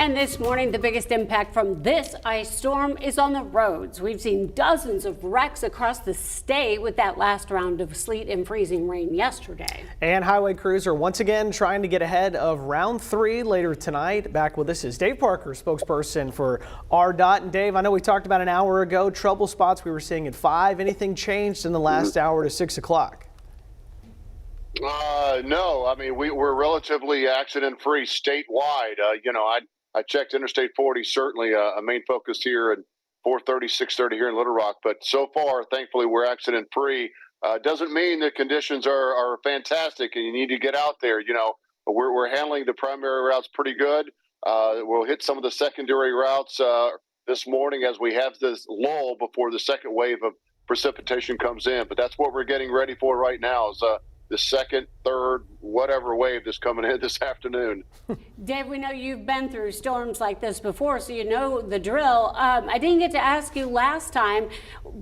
And this morning, the biggest impact from this ice storm is on the roads. We've seen dozens of wrecks across the state with that last round of sleet and freezing rain yesterday. And highway crews are once again trying to get ahead of round 3 later tonight. Back with us is Dave Parker, spokesperson for RDOT. And Dave, I know we talked about an hour ago, trouble spots we were seeing at 5. Anything changed in the last hour to 6 o'clock? No, I mean, we're relatively accident-free statewide. I checked Interstate 40, certainly a main focus here at 4:30, 6:30 here in Little Rock. But so far, thankfully, we're accident-free. Doesn't mean the conditions are fantastic and you need to get out there. We're handling the primary routes pretty good. We'll hit some of the secondary routes this morning as we have this lull before the second wave of precipitation comes in. But that's what we're getting ready for right now is the second, third, whatever wave that's coming in this afternoon. Dave, we know you've been through storms like this before, so you know the drill. I didn't get to ask you last time.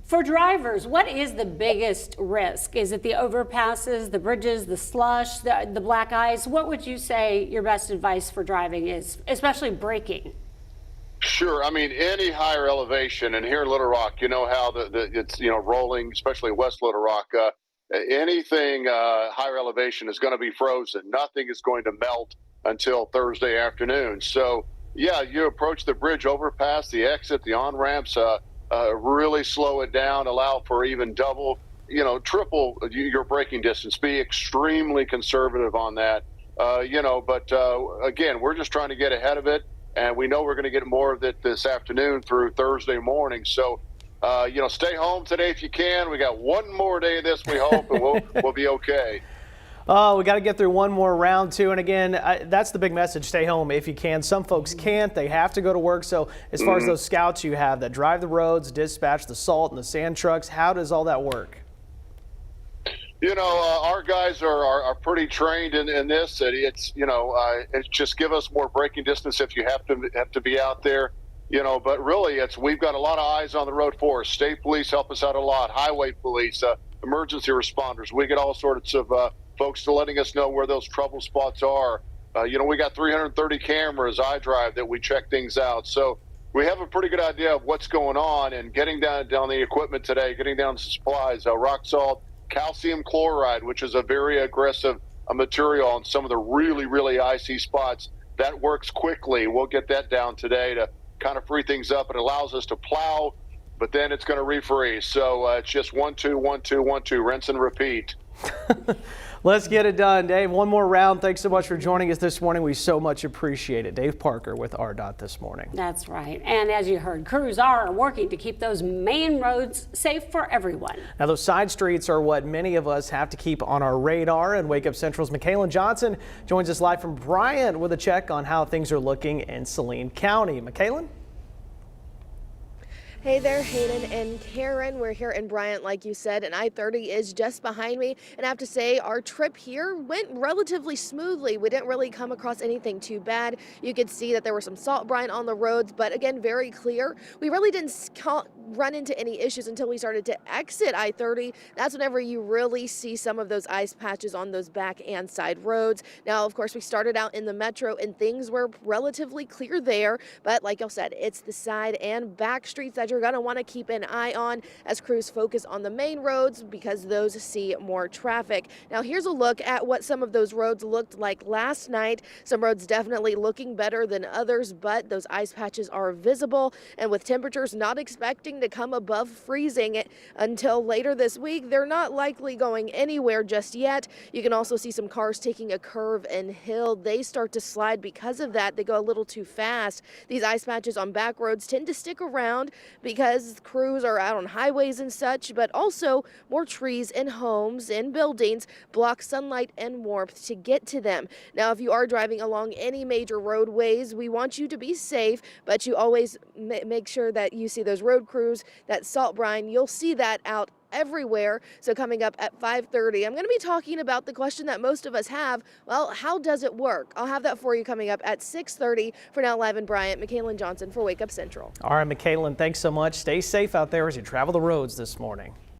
For drivers, what is the biggest risk? Is it the overpasses, the bridges, the slush, the black ice? What would you say your best advice for driving is, especially braking? Sure. I mean, any higher elevation, and here in Little Rock, you know how it's rolling, especially West Little Rock. Anything higher elevation is going to be frozen. Nothing is going to melt until Thursday afternoon. So, yeah, you approach the bridge overpass, the exit, the on-ramps, really slow it down, allow for even double, triple your braking distance. Be extremely conservative on that, But, again, we're just trying to get ahead of it, and we know we're going to get more of it this afternoon through Thursday morning. So, stay home today if you can. We got one more day of this, we hope, and we'll be okay. Oh, we got to get through one more round, too. And again, that's the big message. Stay home if you can. Some folks can't. They have to go to work. So as far as those scouts you have that drive the roads, dispatch the salt and the sand trucks, how does all that work? Our guys are pretty trained in this. It's just give us more braking distance if you have to be out there. But really, we've got a lot of eyes on the road for us. State police help us out a lot. Highway police, emergency responders. We get all sorts of folks to letting us know where those trouble spots are. We got 330 cameras, iDrive, that we check things out. So we have a pretty good idea of what's going on, and getting down the equipment today, getting down the supplies, rock salt, calcium chloride, which is a very aggressive material on some of the really, really icy spots. That works quickly. We'll get that down today to kind of free things up. It allows us to plow, but then it's going to refreeze. So it's just 1, 2, 1, 2, 1, 2, rinse and repeat. Let's get it done, Dave. One more round. Thanks so much for joining us this morning. We so much appreciate it. Dave Parker with RDOT this morning. That's right. And as you heard, crews are working to keep those main roads safe for everyone. Now, those side streets are what many of us have to keep on our radar. And Wake Up Central's Michaela Johnson joins us live from Bryant with a check on how things are looking in Saline County. Michaela? Hey there, Hayden and Karen. We're here in Bryant, like you said, and I-30 is just behind me. And I have to say, our trip here went relatively smoothly. We didn't really come across anything too bad. You could see that there was some salt brine on the roads, but again, very clear. We really didn't run into any issues until we started to exit I-30. That's whenever you really see some of those ice patches on those back and side roads. Now, of course, we started out in the metro and things were relatively clear there, but like y'all said, it's the side and back streets that you're going to want to keep an eye on as crews focus on the main roads because those see more traffic. Now, here's a look at what some of those roads looked like last night. Some roads definitely looking better than others, but those ice patches are visible, and with temperatures not expecting to come above freezing until later this week, they're not likely going anywhere just yet. You can also see some cars taking a curve and hill. They start to slide because of that. They go a little too fast. These ice patches on back roads tend to stick around because crews are out on highways and such, but also more trees and homes and buildings block sunlight and warmth to get to them. Now, if you are driving along any major roadways, we want you to be safe, but you always make sure that you see those road crews, that salt brine. You'll see that out everywhere. So coming up at 5:30, I'm going to be talking about the question that most of us have. Well, how does it work? I'll have that for you coming up at 6:30. For now, live in Bryant, Michaela Johnson for Wake Up Central. All right, Michaela, thanks so much. Stay safe out there as you travel the roads this morning.